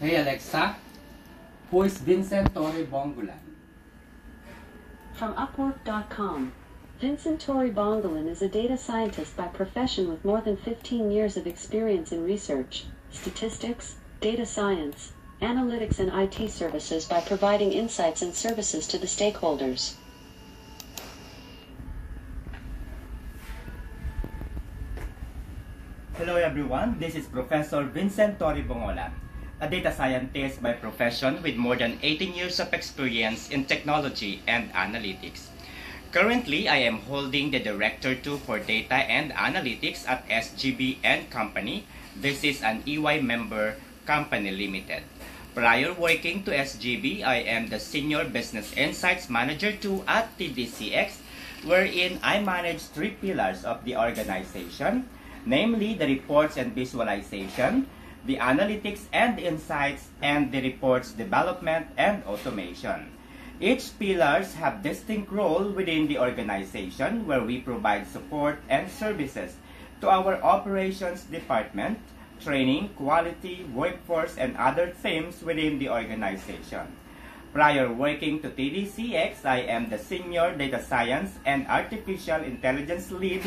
Hey Alexa, who is Vincent Torre Bongolan? From Upwork.com. Vincent Torre Bongolan is a data scientist by profession with more than 15 years of experience in research, statistics, data science, analytics and IT services by providing insights and services to the stakeholders. Hello everyone, this is Professor Vincent Torre Bongolan, a data scientist by profession with more than 18 years of experience in technology and analytics. Currently, I am holding the Director 2 for Data and Analytics at SGB & Company. This is an EY member company limited. Prior working to SGB, I am the Senior Business Insights Manager 2 at TDCX, wherein I manage 3 pillars of the organization, namely the reports and visualization, the analytics and insights, and the reports development and automation. Each pillars have distinct role within the organization where we provide support and services to our operations department, training, quality, workforce, and other themes within the organization. Prior working to TDCX, I am the Senior Data Science and Artificial Intelligence Lead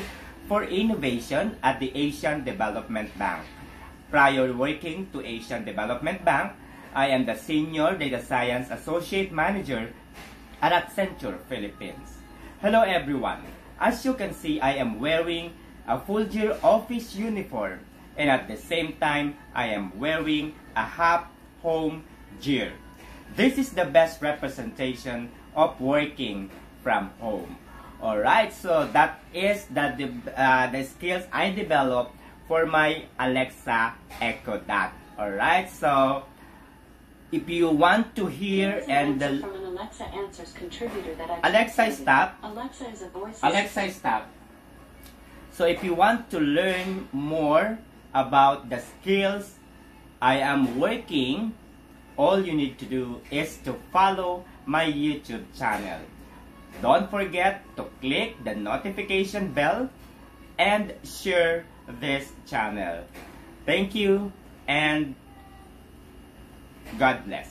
for Innovation at the Asian Development Bank. Prior working to Asian Development Bank, I am the Senior Data Science Associate Manager at Accenture Philippines. Hello everyone. As you can see, I am wearing a full-gear office uniform, and at the same time, I am wearing a half-home gear. This is the best representation of working from home. Alright, so that is the skills I developed for my Alexa Echo Dot. Alright, so if you want to hear and the from an Alexa Answers contributor that I Alexa stop. Alexa is a voice. Alexa stop. So if you want to learn more about the skills I am working, all you need to do is to follow my YouTube channel. Don't forget to click the notification bell and share this channel. Thank you and God bless.